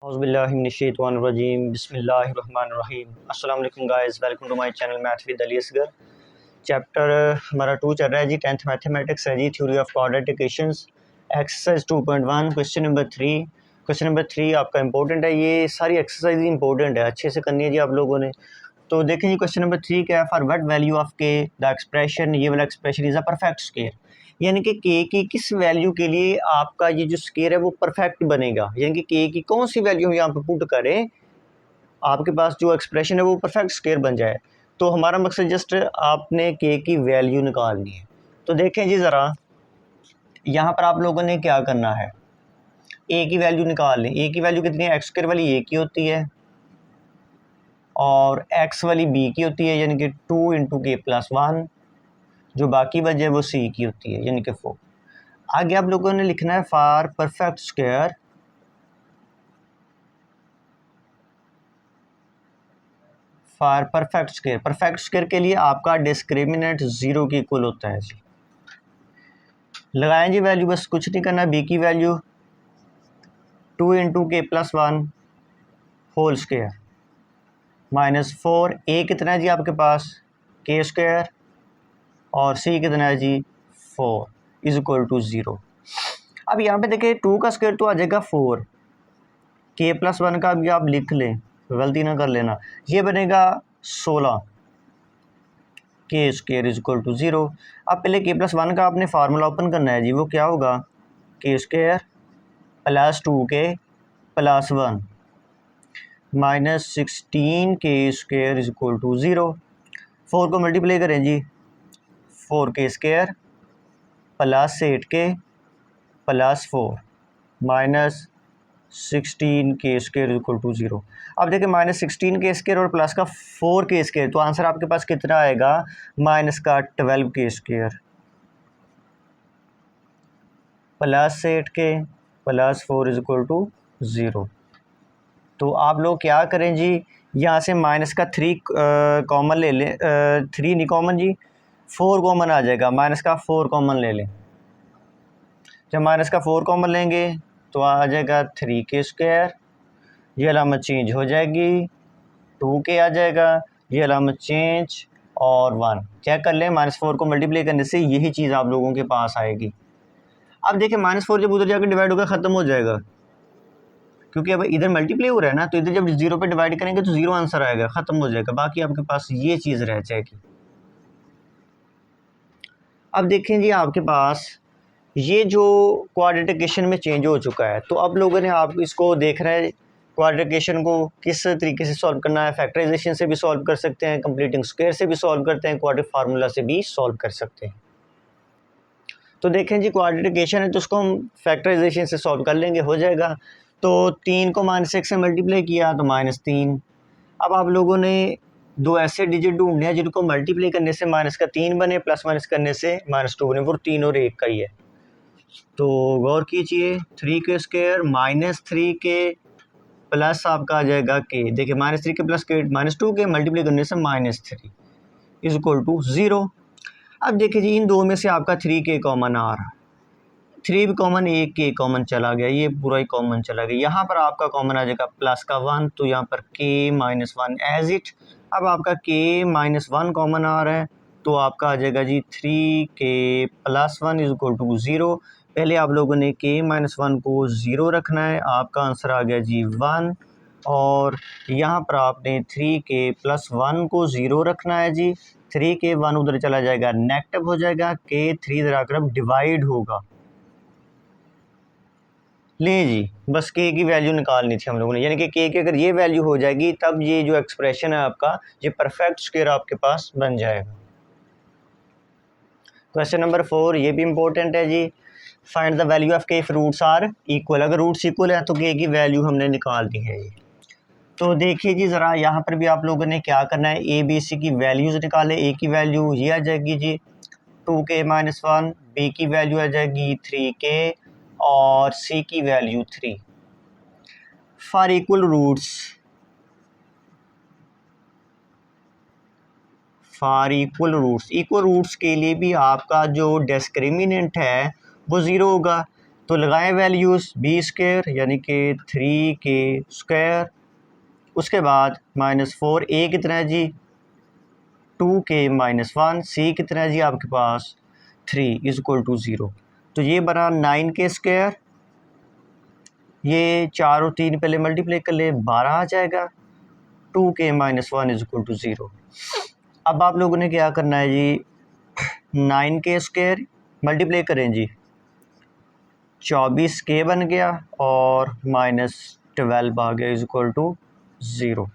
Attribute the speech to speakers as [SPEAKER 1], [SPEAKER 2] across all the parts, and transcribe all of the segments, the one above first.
[SPEAKER 1] औज़ुबिल्लाहिमिनश्शैतानिर्रजीम बिस्मिल्लाहिर्रहमानिर्रहीम। अस्सलाम वालेकुम guys, welcome to my channel math with Ali Asghar. Chapter हमारा 2 चल रहा है जी, 10th मैथमेटिक्स है जी, theory of quadratic equations, exercise 2.1, question number 3। Question number 3 आपका इंपॉर्टेंट है, ये सारी एक्सरसाइज इंपॉर्टेंट है, अच्छे से करनी है जी आप लोगों ने। तो देखें जी क्वेश्चन नंबर 3 क्या है, फॉर व्हाट वैल्यू ऑफ के द एक्सप्रेशन, ये वाला expression is a perfect square, यानी कि के की किस वैल्यू के लिए आपका ये जो स्क्वायर है वो परफेक्ट बनेगा, यानी कि के की कौन सी वैल्यू हम यहाँ पे पुट करें आपके पास जो एक्सप्रेशन है वो परफेक्ट स्क्वायर बन जाए। तो हमारा मकसद जस्ट आपने के की वैल्यू निकालनी है। तो देखें जी ज़रा, यहाँ पर आप लोगों ने क्या करना है, ए की वैल्यू निकाल लें। ए की वैल्यू कितनी है, एक्स स्क्वायर वाली ए की होती है और एक्स वाली बी की होती है, यानी कि 2 इंटू के प्लस 1, जो बाकी बचे वो सी की होती है, यानी कि 4। आगे आप लोगों ने लिखना है for perfect square, for perfect square, perfect square के लिए आपका डिस्क्रिमिनेंट 0 के इक्वल होता है जी। लगाएं जी वैल्यू, बस कुछ नहीं करना। बी की वैल्यू 2 इंटू के प्लस 1 होल स्क्वायर -4। ए कितना है जी आपके पास, के स्क्वायर, और सी कितना है जी 4 इज इक्वल टू 0। अब यहाँ पे देखिए 2 का स्क्वायर तो आ जाएगा 4, के प्लस 1 का भी आप लिख लें, गलती ना कर लेना, ये बनेगा 16 के स्क्वायर इज इक्वल टू 0। अब पहले के प्लस 1 का आपने फार्मूला ओपन करना है जी, वो क्या होगा, के स्क्वायर प्लस 2 के प्लस 1 -16 के स्क्वायर इज इक्वल टू 0। 4 को मल्टीप्लाई करें जी, 4 के स्क्वायर प्लस 8 के प्लस 4 -16 के स्क्वायर इक्वल टू 0। अब देखिए -16 के स्क्वायर और प्लस का 4 के स्क्वायर, तो आंसर आपके पास कितना आएगा, माइनस का 12 के स्क्वायर प्लस 8 के प्लस 4 इज इक्वल टू 0। तो आप लोग क्या करें जी, यहाँ से माइनस का 3 कॉमन ले लें, 3 नहीं कॉमन जी, 4 कॉमन आ जाएगा, माइनस का 4 कॉमन ले लें। जब माइनस का 4 कॉमन लेंगे तो आ जाएगा 3 के स्क्वायर, ये अलामत चेंज हो जाएगी, 2 के आ जाएगा, ये अलामत चेंज, और 1 चेक कर लें, -4 को मल्टीप्लाई करने से यही चीज़ आप लोगों के पास आएगी। अब देखिए -4 जब उधर जाकर डिवाइड होकर ख़त्म हो जाएगा, क्योंकि अब इधर मल्टीप्लाई हो रहा है ना, तो इधर जब 0 पे डिवाइड करेंगे तो 0 आंसर आएगा, ख़त्म हो जाएगा, बाकी आपके पास ये चीज़ रह जाएगी। अब देखें जी आपके पास ये जो क्वाड्रेटिकेशन में चेंज हो चुका है, तो अब लोगों ने आप इसको देख रहे हैं क्वाड्रेटिकेशन को किस तरीके से सॉल्व करना है। फैक्टराइजेशन से भी सॉल्व कर सकते हैं, कंप्लीटिंग स्क्वायर से भी सॉल्व करते हैं, क्वाड्रेटिक फार्मूला से भी सॉल्व कर सकते हैं। तो देखें जी क्वाड्रेटिकेशन है तो उसको हम फैक्टराइजेशन से सॉल्व कर लेंगे, हो जाएगा। तो 3 को -1 से मल्टीप्लाई किया तो -3। अब आप लोगों ने दो ऐसे डिजिट ढूंढने हैं जिनको मल्टीप्लाई करने से माइनस का 3 बने, प्लस माइनस करने से -2 बने, वो 3 और 1 का ही है। तो गौर कीजिए, 3 के स्क्वायर -3 के प्लस आपका आ जाएगा के, देखिए -3 के प्लस के -2 के मल्टीप्लाई करने से -3 इज इक्वल टू 0। अब देखिए जी इन दो में से आपका 3 के कॉमन आ रहा है, 3 भी कॉमन, 1 के कॉमन चला गया, ये पूरा ही कॉमन चला गया, यहाँ पर आपका कॉमन आ जाएगा प्लस का 1, तो यहाँ पर के -1 एज इट। अब आपका के -1 कॉमन आ रहा है, तो आपका आ जाएगा जी 3 के प्लस 1 इज इक्वल टू 0। पहले आप लोगों ने के -1 को 0 रखना है, आपका आंसर आ गया जी 1, और यहाँ पर आपने 3 के प्लस 1 को 0 रखना है जी। 3 के 1 उधर चला जाएगा, नेगेटिव हो जाएगा, के 3 इधर आकर अब डिवाइड होगा। ले जी, बस के की वैल्यू निकालनी थी हम लोगों ने, यानी कि के की अगर ये वैल्यू हो जाएगी तब ये जो एक्सप्रेशन है आपका, ये परफेक्ट स्क्वायर आपके पास बन जाएगा। क्वेश्चन नंबर 4 ये भी इंपॉर्टेंट है जी, फाइंड द वैल्यू ऑफ के इफ रूट्स आर इक्वल। अगर रूट्स इक्वल है तो के की वैल्यू हमने निकाल दी है ये। तो देखिए जी ज़रा यहाँ पर भी आप लोगों ने क्या करना है, ए बी सी की वैल्यूज़ निकाले। ए की वैल्यू ये आ जाएगी जी 2 के -1, बी की वैल्यू आ जाएगी 3 के, और सी की value 3। For equal roots, for equal roots के लिए भी आपका जो डिस्क्रिमिनेंट है वो 0 होगा। तो लगाएं वैल्यूज़ बी स्क्वायर यानी कि 3k², उसके बाद -4 ए कितना है जी 2k-1, सी कितना है जी आपके पास 3 = 0। तो ये बना 9k², ये 4 और 3 पहले मल्टीप्लाई कर ले 12 आ जाएगा, 2k-1 = 0। अब आप लोगों ने क्या करना है जी 9k² मल्टीप्लाई करें जी 24k बन गया और -12 आ गया = 0।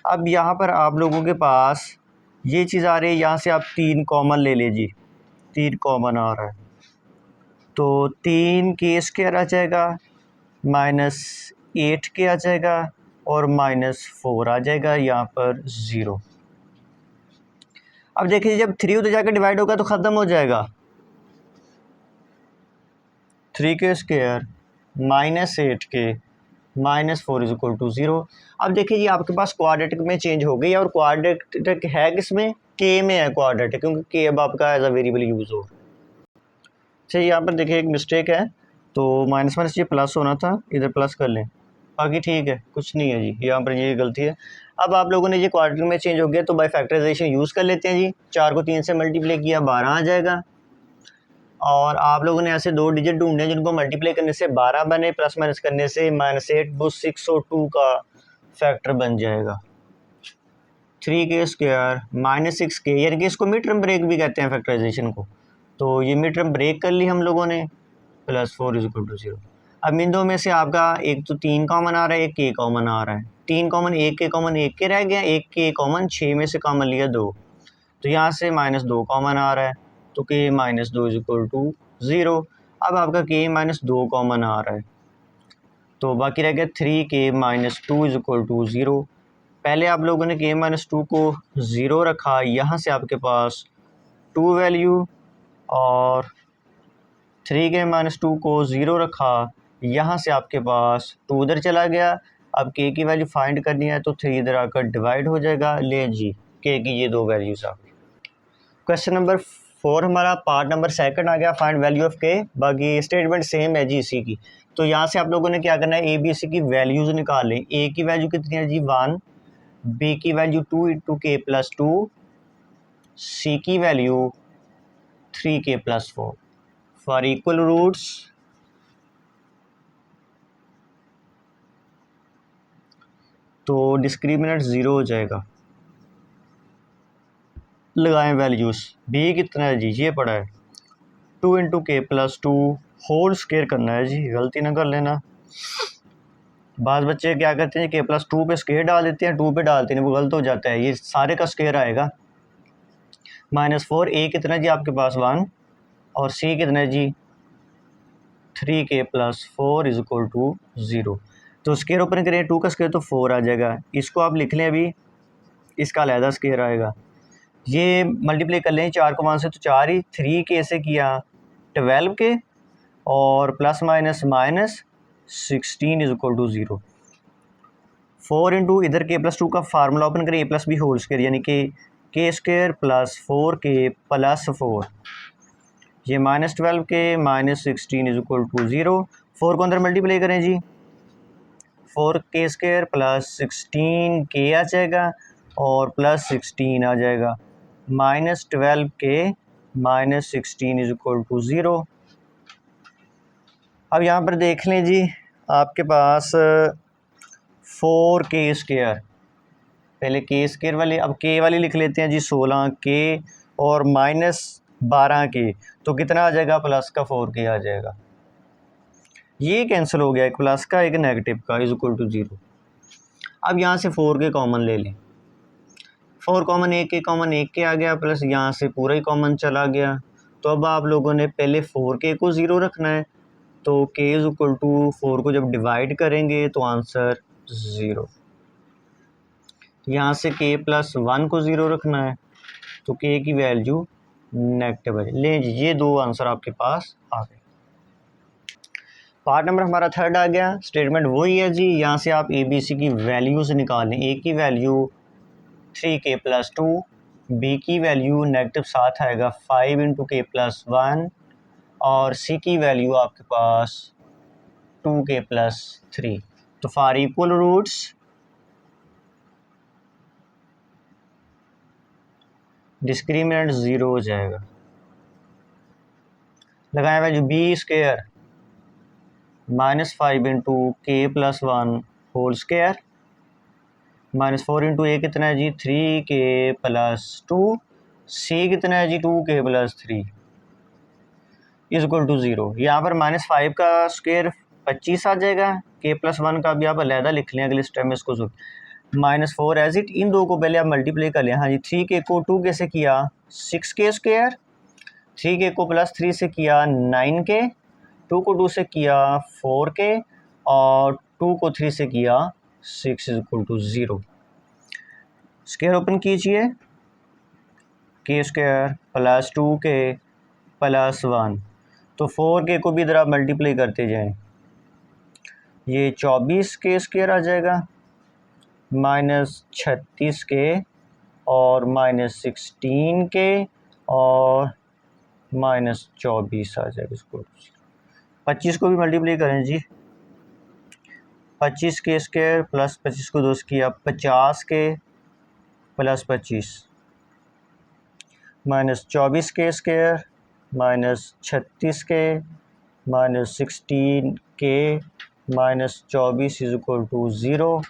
[SPEAKER 1] अब यहाँ पर आप लोगों के पास ये चीज़ आ रही है, यहाँ से आप 3 कॉमन ले लीजिए, 3 कॉमन आ रहा है तो 3k² आ जाएगा, -8k आ जाएगा और -4 आ जाएगा यहाँ पर 0। अब देखिए जब 3 उधर जाकर डिवाइड होगा तो ख़त्म हो जाएगा, 3k² -8k -4 = 0। अब देखिए जी आपके पास क्वाड्रेटिक में चेंज हो गई और क्वाड्रेटिक है किस में, k में है क्वाड्रेटिक, क्योंकि k अब आपका एज अ वेरिएबल यूज़ हो। अच्छा यहाँ पर देखिए एक मिस्टेक है, तो -1 ये प्लस होना था, इधर प्लस कर लें, बाकी ठीक है, कुछ नहीं है जी, यहाँ पर ये गलती है। अब आप लोगों ने ये क्वाड्रेटिक में चेंज हो गया तो बाय फैक्टराइजेशन यूज़ कर लेते हैं जी, 4 को 3 से मल्टीप्लाई किया 12 आ जाएगा, और आप लोगों ने ऐसे 2 डिजिट ढूंढने जिनको मल्टीप्लाई करने से 12 बने, प्लस माइनस करने से -8 वो 6 और 2 का फैक्टर बन जाएगा, 3k² -6k, यानी कि इसको मिड टर्म ब्रेक भी कहते हैं फैक्टराइजेशन को। तो ये मिड टर्म ब्रेक कर ली हम लोगों ने, +4 = 0। अब इन दो में से आपका एक तो 3 कॉमन आ रहा है, एक k कॉमन आ रहा है, 3 कॉमन 1k कॉमन 1k रह गया, 1k कॉमन 6 में से कॉमन लिया 2, तो यहाँ से -2 कॉमन आ रहा है, तो k -2 = 0। अब आपका k -2 कॉमन आ रहा है, तो बाकी रह गया 3k -2 = 0। पहले आप लोगों ने k -2 को 0 रखा, यहाँ से आपके पास 2 वैल्यू, और 3k -2 को 0 रखा, यहाँ से आपके पास 2 उधर चला गया। अब k की वैल्यू फाइंड करनी है तो 3 इधर आकर डिवाइड हो जाएगा, ले जी k की ये 2 वैल्यूज़ आ गई। क्वेश्चन नंबर 4 हमारा पार्ट नंबर 2 आ गया, फाइंड वैल्यू ऑफ k। बाकी स्टेटमेंट सेम है जी इसी की। तो यहाँ से आप लोगों ने क्या करना है, a b c की वैल्यूज़ निकाल लें। a की वैल्यू कितनी है जी 1, b की वैल्यू 2 × k + 2, c की value 3k + 4। For equal roots तो डिस्क्रिमिनेंट 0 हो जाएगा। लगाएं वैल्यूज़, b कितना है जी ये पड़ा है 2 × k + 2 होल स्क्वायर करना है जी, गलती ना कर लेना। बाज़ बच्चे क्या करते हैं k + 2 पे स्क्वायर डाल देते हैं, 2 पे डालते हैं, वो गलत हो जाता है, ये सारे का स्क्वायर आएगा। -4 a कितना है जी आपके पास 1, और c कितना है जी 3k + 4 = 0। तो स्क्वायर ओपन करें, 2 का स्क्वायर तो 4 आ जाएगा, इसको आप लिख लें, अभी इसका अलहदा स्क्वायर आएगा। ये मल्टीप्लाई कर लें 4 को 1 से तो 4 ही, 3k से किया 12k, और प्लस माइनस -16 = 0। 4 इंटू इधर k + 2 का फार्मूला ओपन करें, a + b होल स्क्वायर, यानी कि k² + 4k + 4, ये -12k -16 = 0। 4 को अंदर मल्टीप्लाई करें जी, 4k² + 16k आ जाएगा और +16 आ जाएगा, -12k -16 = 0। अब यहाँ पर देख लें जी, आपके पास 4k², पहले k² वाले, अब k वाली लिख लेते हैं जी 16k और -12k, तो कितना आ जाएगा, प्लस का 4k आ जाएगा। ये कैंसिल हो गया, एक प्लस का एक नेगेटिव का, = 0। अब यहाँ से 4k कॉमन ले लें, 4 कॉमन 1k कॉमन 1k आ गया, प्लस यहाँ से पूरा ही कॉमन चला गया। तो अब आप लोगों ने पहले 4k को 0 रखना है, तो k = 4 को जब डिवाइड करेंगे तो आंसर 0। यहाँ से k + 1 को 0 रखना है, तो k की वैल्यू नेगेटिव है। लें जी, ये 2 आंसर आपके पास आ गए। पार्ट नंबर हमारा 3 आ गया, स्टेटमेंट वही है जी, यहाँ से आप a b c की वैल्यूज़ निकाल लें। a की वैल्यू 3k + 2, b की वैल्यू नेगेटिव 7 आएगा 5 × k + 1, और c की वैल्यू आपके पास 2k+3। तो फॉर इक्वल रूट्स डिस्क्रिमिनेंट 0 हो जाएगा। लगाया value B square -5 × k+1 whole square -4 × a कितना है जी 3k+2, c कितना है जी 2k+3 = 0। यहाँ पर -5 का स्क्वायर 25 आ जाएगा, k+1 का भी आप अलहदा लिख लें अगले स्टेप में इसको। -4 एज इट, इन दो को पहले आप मल्टीप्लाई कर लें। हाँ जी 3k को 2k से किया 6k², 3k को +3 से किया 9k, 2 को 2 से किया 4k और 2 को 3 से किया 6 = 0। स्क्वायर ओपन कीजिए, k² + 2k + 1, तो 4k को भी इधर आप मल्टीप्लाई करते जाएं, ये 24k² आ जाएगा, -36k और -16k और -24 आ जाएगा। इसको 25 को भी मल्टीप्लाई करें जी, 25k² + 25 को 2 से किया 50k + 25 -24k² -36k -16k -24 = 0।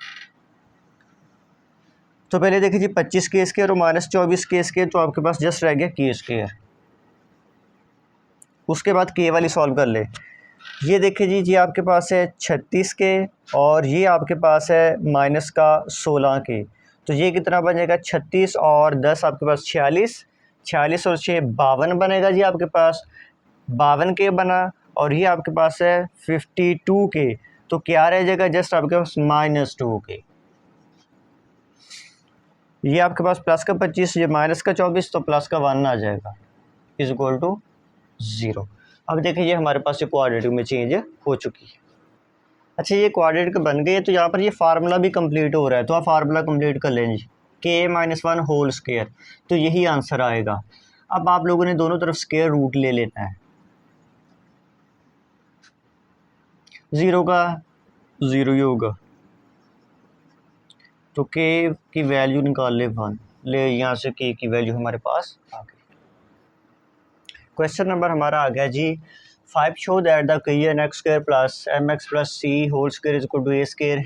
[SPEAKER 1] तो पहले देखिए जी 25k² और -24k², तो आपके पास जस्ट रह गया k²। उसके बाद k वाली सॉल्व कर ले। ये देखिए जी आपके पास है 36k और ये आपके पास है -16k, तो ये कितना बनेगा 36 और 10 आपके पास 46, 46 और 6 52 बनेगा जी आपके पास 52k बना। और ये आपके पास है 52k, तो क्या रह जाएगा जस्ट आपके पास -2k। ये आपके पास प्लस का 25, ये माइनस का 24, तो प्लस का 1 आ जाएगा = 0। अब देखिए ये हमारे पास ये क्वाड्रेटिक में चेंज हो चुकी है। अच्छा ये क्वाड्रेटिक बन गई है, तो यहाँ पर ये फार्मूला भी कंप्लीट हो रहा है, तो आप फार्मूला कंप्लीट कर लें जी, k-1 होल स्क्वायर, तो यही आंसर आएगा। अब आप लोगों ने दोनों तरफ स्क्वायर रूट ले लेना है, 0 का 0 ही होगा, तो k की वैल्यू निकाल ले 1, ले यहाँ से k की वैल्यू हमारे पास आ गई। क्वेश्चन नंबर हमारा आ गया जी 5 show that the equation x² + mx + c whole square = a²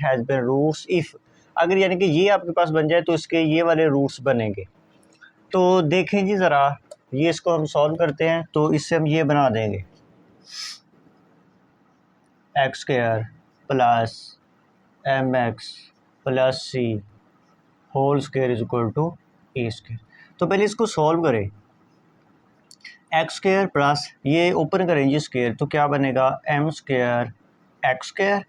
[SPEAKER 1] has been roots if, अगर यानी कि ये आपके पास बन जाए तो इसके ये वाले रूट्स बनेंगे। तो देखें जी ज़रा, ये इसको हम सॉल्व करते हैं, तो इससे हम ये बना देंगे x² + mx + c whole square = a²। तो पहले इसको सॉल्व करें, x² प्लस ये ओपन करेंगे स्क्वायर, तो क्या बनेगा m² x²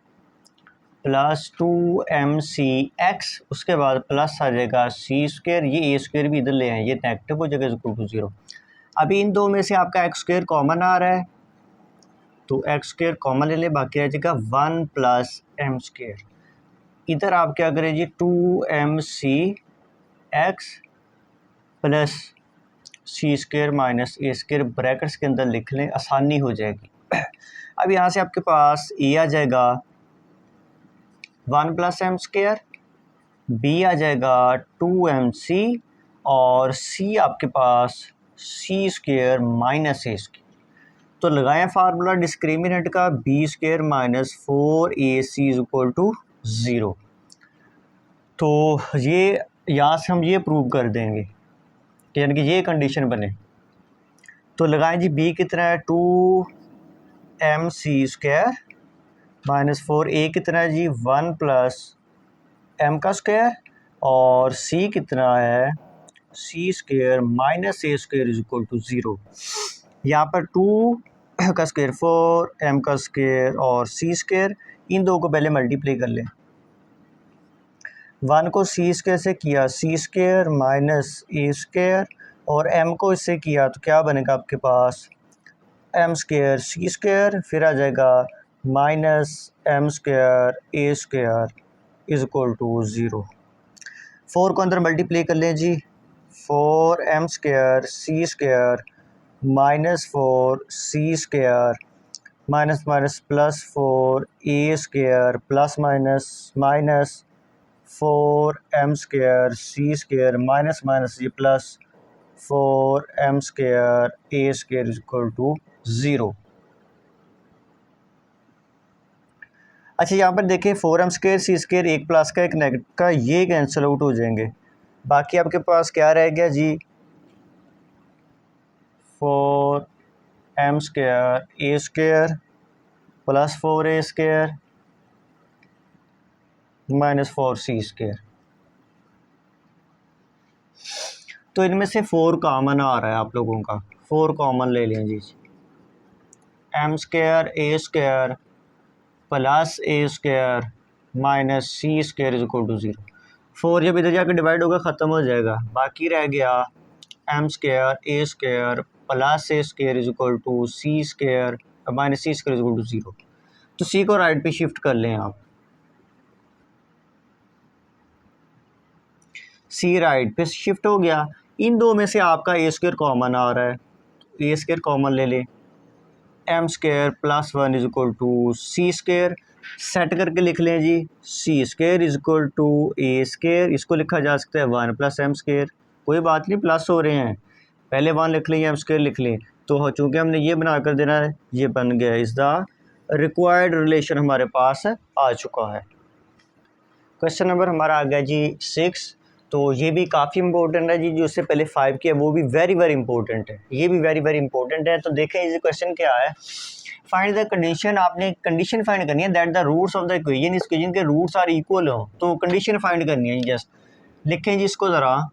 [SPEAKER 1] + 2mcx, उसके बाद प्लस आ जाएगा c², ये a² भी इधर ले आए, ये नेगेटिव हो जाएगा = 0। अभी इन दो में से आपका x² कॉमन आ रहा है, तो x² कॉमन ले ले, बाकी रह जाएगा 1 + m²। इधर आप क्या करें जी 2mcx plus c² - a² brackets के अंदर लिख लें, आसानी हो जाएगी। अब यहाँ से आपके पास a आ जाएगा 1 + m², b आ जाएगा 2mc और c आपके पास c² - a²। तो लगाएं फार्मूला डिस्क्रिमिनेंट का b² - 4ac = 0। तो ये यहाँ से हम ये प्रूव कर देंगे, यानी कि ये कंडीशन बने। तो लगाएं जी b कितना है 2mc² - 4a कितना है जी 1 + m² और c कितना है c² - a² = 0। यहाँ पर 2 का स्क्वायर 4, m का स्क्वायर और c², इन दो को पहले मल्टीप्लाई कर लें। 1 को c² से किया c² - a² और m को इससे किया, तो क्या बनेगा आपके पास m² c², फिर आ जाएगा -m² a² = 0। 4 को अंदर मल्टीप्लाई कर लें जी, 4m² c² - 4c² minus minus plus 4a² plus minus minus 4m² c² minus minus ये plus 4m² a² is equal to 0। अच्छा यहाँ पर देखिए 4m² c² एक प्लस का एक नेगेटिव का ये कैंसिल आउट हो जाएंगे। बाकी आपके पास क्या रह गया जी 4m² a² plus 4a² minus 4c²। तो इनमें से 4 कॉमन आ रहा है आप लोगों का, 4 कॉमन ले लें जी। m² a² plus a² minus c² is equal to 0। 4 जब इधर जाकर डिवाइड होगा ख़त्म हो जाएगा, बाकी रह गया m² a² plus a² is equal to c² minus c² is equal to 0। तो c को राइट पे शिफ्ट कर लें आप, c राइट पे शिफ्ट हो गया। इन दो में से आपका a² कॉमन आ रहा है, a² कॉमन ले लें, m² plus 1 is equal to c²। Set करके लिख लें जी c² is equal to a², इसको लिखा जा सकता है 1 प्लस m²। कोई बात नहीं, प्लस हो रहे हैं, पहले 1 लिख लें या m² लिख लें। तो चूँकि हमने ये बना कर देना है, ये बन गया इज़ द रिक्वायर्ड रिलेशन हमारे पास आ चुका है। क्वेश्चन नंबर हमारा आ गया जी 6। तो ये भी काफ़ी इंपॉर्टेंट है जी, जो इससे पहले 5 किया वो भी वेरी वेरी इंपॉर्टेंट है, ये भी वेरी वेरी इंपॉर्टेंट है। तो देखें ये क्वेश्चन क्या है, फाइंड द कंडीशन, आपने कंडीशन फाइंड करनी है that the roots of the equation, इस इक्वेशन के रूट्स आर इक्वल हो, तो कंडीशन फाइंड करनी है। जस्ट लिखें जी इसको ज़रा,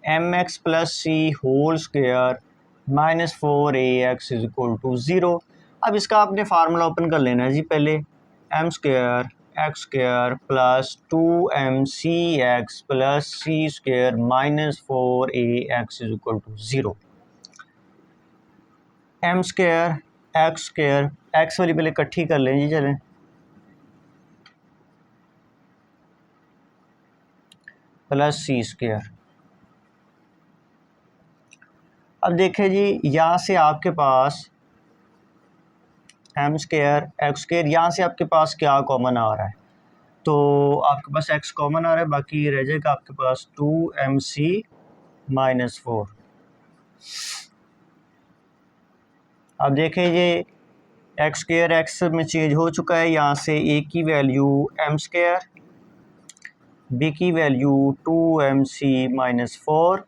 [SPEAKER 1] mx plus C whole square minus 4ax is equal to 0। अब इसका आपने फार्मूला ओपन कर लेना है जी, पहले m² x² plus 2mcx plus c² minus 4ax is equal to 0। m² x² x वाली पहले इकट्ठी कर लें जी, चलें प्लस c²। अब देखें जी यहाँ से आपके पास m² x², यहाँ से आपके पास क्या कॉमन आ रहा है, तो आपके पास x कॉमन आ रहा है, बाकी रह जाएगा आपके पास 2mc माइनस 4। अब देखें ये x² x में चेंज हो चुका है, यहाँ से a की वैल्यू m², b की वैल्यू 2mc माइनस 4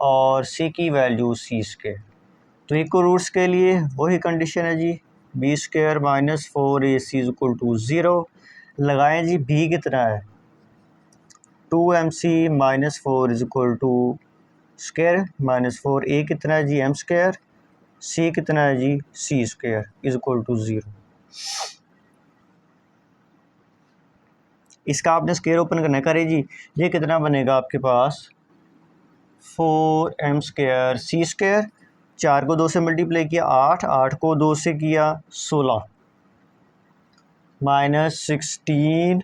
[SPEAKER 1] और c की वैल्यू c²। तो इक्वल रूट्स के लिए वही कंडीशन है जी, b² minus 4ac is equal to 0। लगाएं जी b कितना है 2mc minus 4 is equal to square minus 4a कितना है जी m², c कितना है जी c² इज इक्वल टू 0। इसका आपने स्क्वायर ओपन करना करें जी, ये कितना बनेगा आपके पास 4m² c², 4 को 2 से मल्टीप्लाई किया 8, 8 को 2 से किया 16 माइनस 16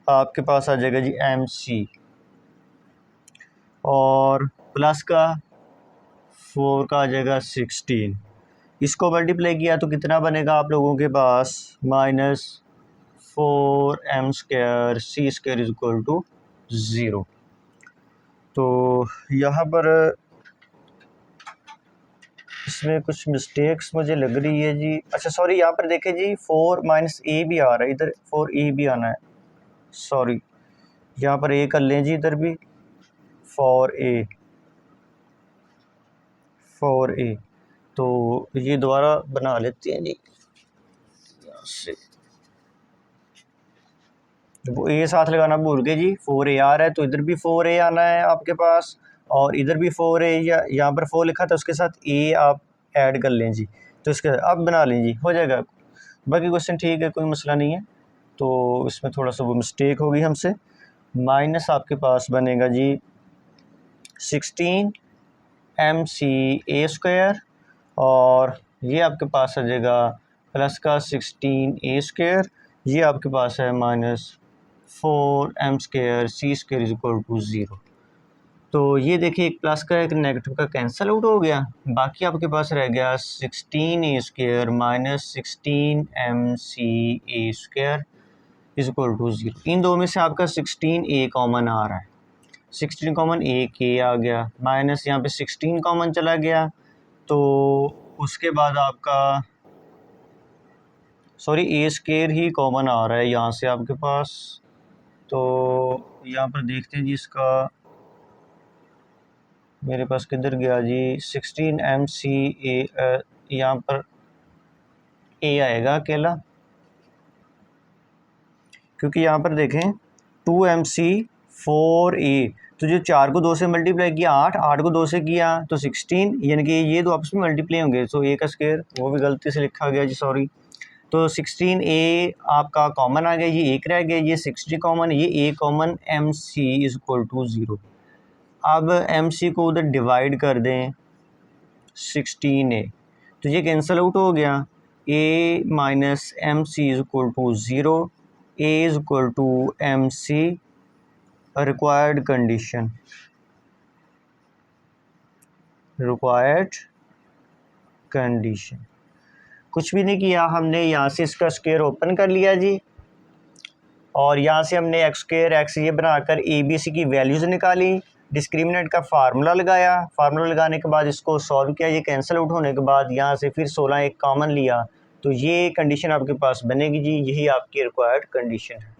[SPEAKER 1] आपके पास आ जाएगा जी mc, और प्लस का 4 का आ जाएगा 16। इसको मल्टीप्लाई किया तो कितना बनेगा आप लोगों के पास minus 4m² c² is equal to 0। तो यहाँ पर इसमें कुछ मिस्टेक्स मुझे लग रही है जी। अच्छा सॉरी, यहाँ पर देखें जी 4 माइनस a भी आ रहा है, इधर 4a भी आना है, सॉरी यहाँ पर a कर लें जी, इधर भी 4a। तो ये दोबारा बना लेते हैं जी, यहाँ से वो a साथ लगाना भूल गए जी, 4a आ रहा है तो इधर भी 4a आना है आपके पास, और इधर भी 4a, या यहाँ पर 4 लिखा था उसके साथ a आप ऐड कर लें जी, तो इसके अब बना लें जी, हो जाएगा। बाकी क्वेश्चन ठीक है, कोई मसला नहीं है। तो इसमें थोड़ा सा वो मिस्टेक होगी हमसे, माइनस आपके पास बनेगा जी 16mc² और ये आपके पास आ जाएगा प्लस का 16a², ये आपके पास है minus 4m² c² is equal to 0। तो ये देखिए एक प्लस का एक नेगेटिव का कैंसिल आउट हो गया, बाकी आपके पास रह गया 16a² minus 16mc² is equal to 0। इन दो में से आपका 16a कॉमन आ रहा है, 16 कॉमन एक a आ गया, माइनस यहाँ पे 16 कॉमन चला गया, तो उसके बाद आपका a² ही कॉमन आ रहा है यहाँ से आपके पास। तो यहाँ पर देखते हैं जी, इसका मेरे पास किधर गया जी, 16mc यहाँ पर a आएगा अकेला, क्योंकि यहाँ पर देखें 2mc4a, तो जो 4 को 2 से मल्टीप्लाई किया 8, 8 को 2 से किया तो 16, यानी कि ये दो आपस में मल्टीप्लाई होंगे, तो a का स्क्वायर वो भी गलती से लिखा गया जी, सॉरी। तो 16a आपका कॉमन आ गया, ये एक रह गया, ये 60 कॉमन, ये a common, mc is equal to 0। अब mc को उधर डिवाइड कर दें 16a, तो ये कैंसिल आउट हो गया, a minus mc is equal to 0, a is equal to mc, required condition, कुछ भी नहीं किया हमने, यहाँ से इसका स्क्वायर ओपन कर लिया जी, और यहाँ से हमने x² x ये बनाकर a b c की वैल्यूज़ निकाली, डिस्क्रिमिनेंट का फार्मूला लगाया, फार्मूला लगाने के बाद इसको सॉल्व किया, ये कैंसिल आउट होने के बाद यहाँ से फिर 16 एक कॉमन लिया, तो ये कंडीशन आपके पास बनेगी जी, यही आपकी रिक्वायर्ड कंडीशन है।